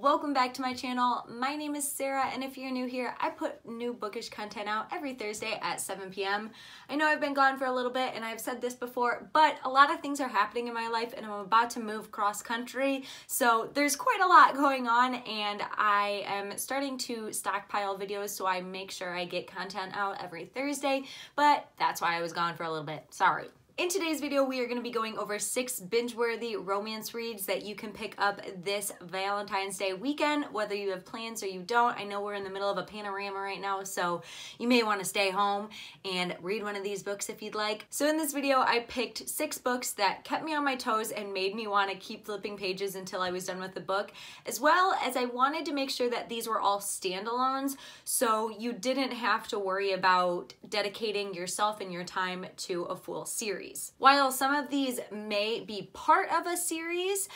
welcome back to my channel. My name is Sarah, and if you're new here, I put new bookish content out every Thursday at 7 p.m. I know I've been gone for a little bit, and I've said this before, but a lot of things are happening in my life, and I'm about to move cross country, so there's quite a lot going on, and I am starting to stockpile videos so I make sure I get content out every Thursday, but that's why I was gone for a little bit. Sorry. In today's video, we are going to be going over 6 binge-worthy romance reads that you can pick up this Valentine's Day weekend, whether you have plans or you don't. I know we're in the middle of a panorama right now, so you may want to stay home and read one of these books if you'd like. So in this video, I picked 6 books that kept me on my toes and made me want to keep flipping pages until I was done with the book, as well as I wanted to make sure that these were all standalones, so you didn't have to worry about dedicating yourself and your time to a full series. While some of these may be part of a series,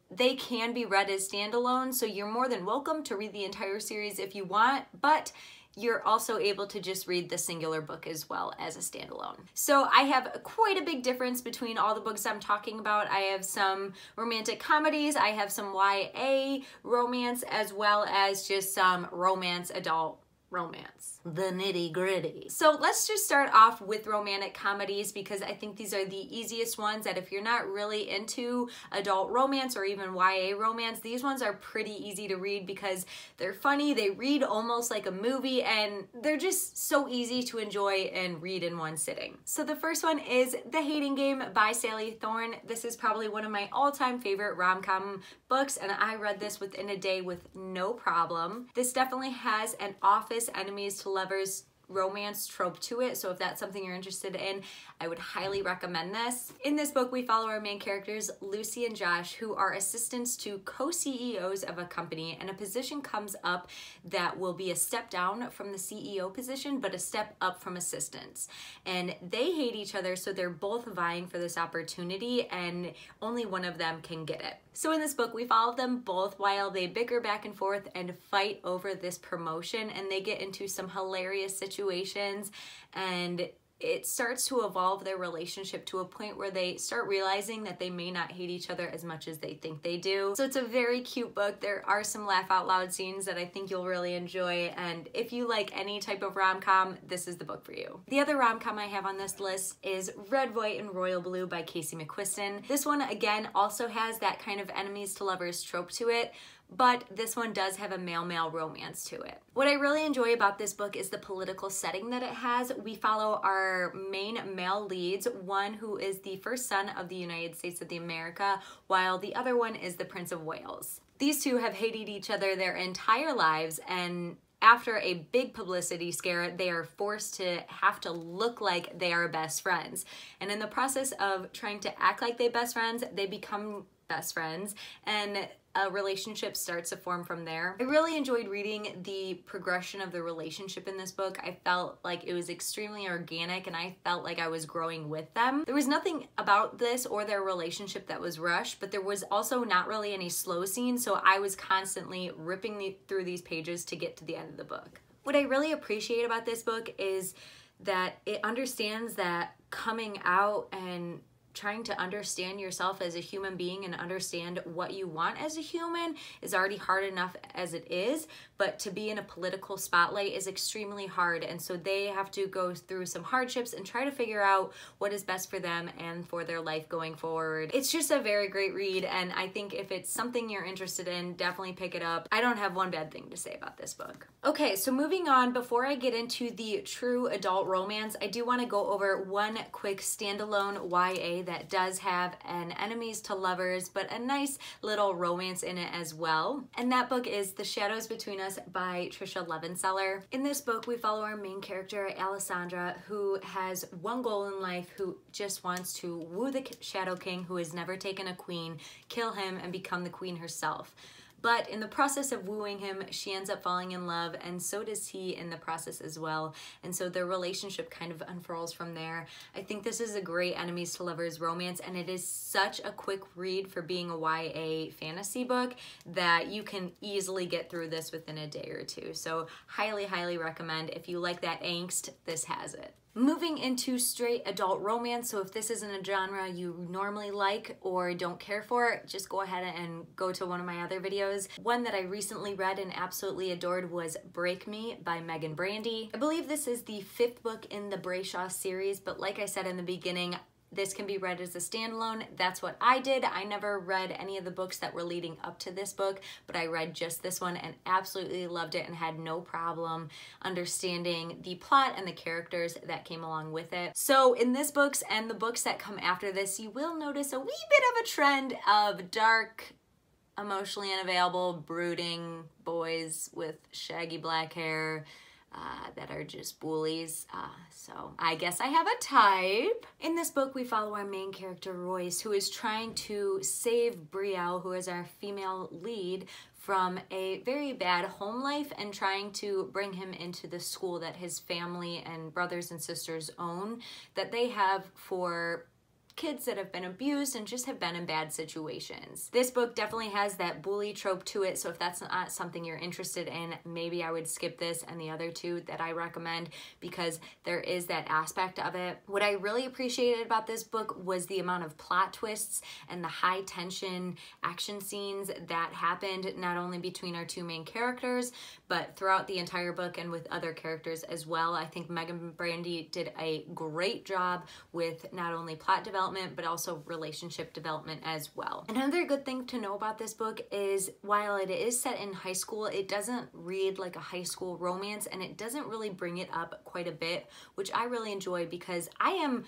they can be read as standalone, so you're more than welcome to read the entire series if you want, but you're also able to just read the singular book as well as a standalone. So I have quite a big difference between all the books I'm talking about. I have some romantic comedies, I have some YA romance, as well as just some romance adult romance. The nitty gritty. So let's just start off with romantic comedies because I think these are the easiest ones that if you're not really into adult romance or even YA romance, these ones are pretty easy to read because they're funny, they read almost like a movie, and they're just so easy to enjoy and read in one sitting. So the first one is The Hating Game by Sally Thorne. This is probably one of my all-time favorite rom-com books, and I read this within a day with no problem. This definitely has an office enemies to lovers romance trope to it, so if that's something you're interested in, I would highly recommend this. In this book, we follow our main characters, Lucy and Josh, who are assistants to co-CEOs of a company, and a position comes up that will be a step down from the CEO position, but a step up from assistants. And they hate each other, so they're both vying for this opportunity, and only one of them can get it. So in this book, we follow them both while they bicker back and forth and fight over this promotion, and they get into some hilarious situations, and it starts to evolve their relationship to a point where they start realizing that they may not hate each other as much as they think they do. So it's a very cute book. There are some laugh out loud scenes that I think you'll really enjoy, and if you like any type of rom-com, this is the book for you. The other rom-com I have on this list is Red, White, and Royal Blue by Casey McQuiston. This one, again, also has that kind of enemies to lovers trope to it, but this one does have a male-male romance to it. What I really enjoy about this book is the political setting that it has. We follow our main male leads, one who is the first son of the United States of America, while the other one is the Prince of Wales. These two have hated each other their entire lives, and after a big publicity scare, they are forced to have to look like they are best friends. And in the process of trying to act like they're best friends, they become best friends, and a relationship starts to form from there. I really enjoyed reading the progression of the relationship in this book. I felt like it was extremely organic, and I felt like I was growing with them. There was nothing about this or their relationship that was rushed, but there was also not really any slow scenes, so I was constantly ripping through these pages to get to the end of the book. What I really appreciate about this book is that it understands that coming out and trying to understand yourself as a human being and understand what you want as a human is already hard enough as it is, but to be in a political spotlight is extremely hard, and so they have to go through some hardships and try to figure out what is best for them and for their life going forward. It's just a very great read, and I think if it's something you're interested in, definitely pick it up. I don't have one bad thing to say about this book. Okay, so moving on, before I get into the true adult romance, I do want to go over one quick standalone YA that does have an enemies to lovers, but a nice little romance in it as well. And that book is The Shadows Between Us by Trisha Levenseller. In this book, we follow our main character, Alessandra, who has one goal in life, who just wants to woo the Shadow King, who has never taken a queen, kill him, and become the queen herself. But in the process of wooing him, she ends up falling in love, and so does he in the process as well. And so their relationship kind of unfurls from there. I think this is a great enemies to lovers romance, and it is such a quick read for being a YA fantasy book that you can easily get through this within a day or two. So highly, highly recommend. If you like that angst, this has it. Moving into straight adult romance, so if this isn't a genre you normally like or don't care for, just go ahead and go to one of my other videos. One that I recently read and absolutely adored was Break Me by Megan Brandy. I believe this is the 5th book in the Brayshaw series, but like I said in the beginning, this can be read as a standalone. That's what I did. I never read any of the books that were leading up to this book, but I read just this one and absolutely loved it and had no problem understanding the plot and the characters that came along with it. So in this books and the books that come after this, you will notice a wee bit of a trend of dark, emotionally unavailable, brooding boys with shaggy black hair, that are just bullies, so I guess I have a type. In this book, we follow our main character, Royce, who is trying to save Brielle, who is our female lead, from a very bad home life and trying to bring him into the school that his family and brothers and sisters own, that they have for kids that have been abused and just have been in bad situations. This book definitely has that bully trope to it, so if that's not something you're interested in, maybe I would skip this and the other two that I recommend, because there is that aspect of it. What I really appreciated about this book was the amount of plot twists and the high tension action scenes that happened not only between our two main characters, but throughout the entire book and with other characters as well. I think Megan Brandy did a great job with not only plot development, but also relationship development as well. Another good thing to know about this book is while it is set in high school, it doesn't read like a high school romance, and it doesn't really bring it up quite a bit, which I really enjoy because I am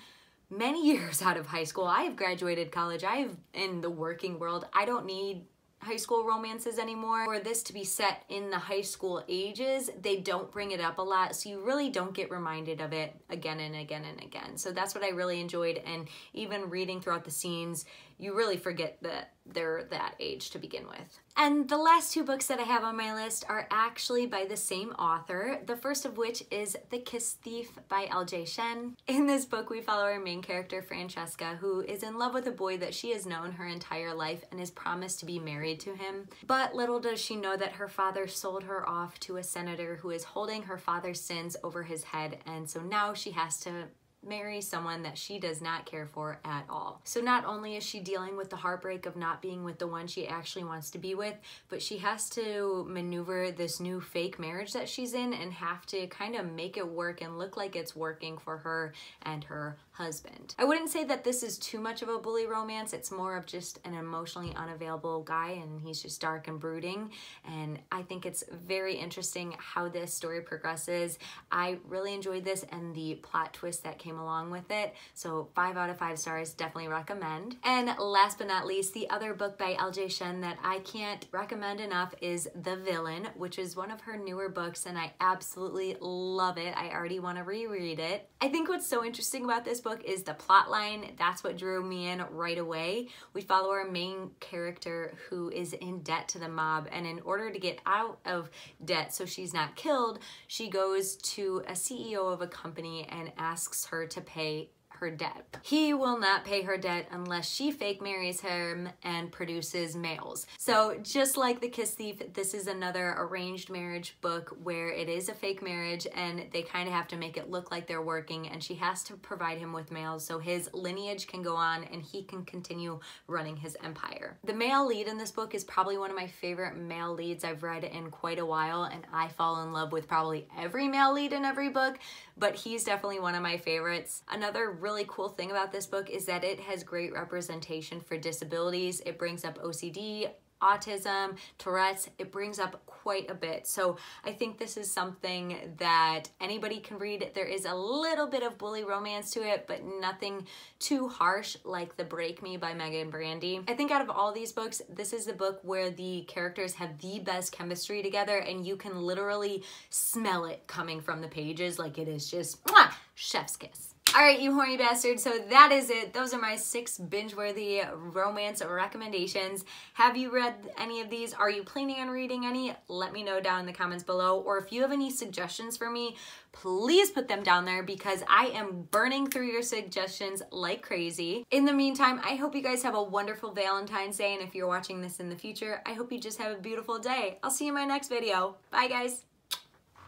many years out of high school. I have graduated college. I have in the working world. I don't need high school romances anymore. For this to be set in the high school ages, they don't bring it up a lot, so you really don't get reminded of it again and again and again. So that's what I really enjoyed, and even reading throughout the scenes, you really forget that they're that age to begin with. And the last two books that I have on my list are actually by the same author, the first of which is The Kiss Thief by L.J. Shen. In this book, we follow our main character, Francesca, who is in love with a boy that she has known her entire life and is promised to be married to him. But little does she know that her father sold her off to a senator who is holding her father's sins over his head, and so now she has to marry someone that she does not care for at all. So not only is she dealing with the heartbreak of not being with the one she actually wants to be with, but she has to maneuver this new fake marriage that she's in and have to kind of make it work and look like it's working for her and her husband. I wouldn't say that this is too much of a bully romance. It's more of just an emotionally unavailable guy, and he's just dark and brooding, and I think it's very interesting how this story progresses. I really enjoyed this and the plot twist that came along with it, so 5 out of 5 stars, definitely recommend. And last but not least, the other book by L.J. Shen that I can't recommend enough is The Villain, which is one of her newer books, and I absolutely love it. I already want to reread it. I think what's so interesting about this book is the plot line. That's what drew me in right away. We follow our main character who is in debt to the mob, and in order to get out of debt so she's not killed, she goes to a CEO of a company and asks her to pay her debt. He will not pay her debt unless she fake marries him and produces males. So just like The Kiss Thief, this is another arranged marriage book where it is a fake marriage and they kind of have to make it look like they're working, and she has to provide him with males so his lineage can go on and he can continue running his empire. The male lead in this book is probably one of my favorite male leads I've read in quite a while, and I fall in love with probably every male lead in every book, but he's definitely one of my favorites. Another really cool thing about this book is that it has great representation for disabilities. It brings up OCD, autism, Tourette's. It brings up quite a bit. So I think this is something that anybody can read. There is a little bit of bully romance to it, but nothing too harsh like The Break Me by Megan Brandy. I think out of all these books, this is the book where the characters have the best chemistry together, and you can literally smell it coming from the pages. Like, it is just mwah, chef's kiss. All right, you horny bastards, so that is it. Those are my 6 binge-worthy romance recommendations. Have you read any of these? Are you planning on reading any? Let me know down in the comments below. Or if you have any suggestions for me, please put them down there because I am burning through your suggestions like crazy. In the meantime, I hope you guys have a wonderful Valentine's Day, and if you're watching this in the future, I hope you just have a beautiful day. I'll see you in my next video. Bye, guys.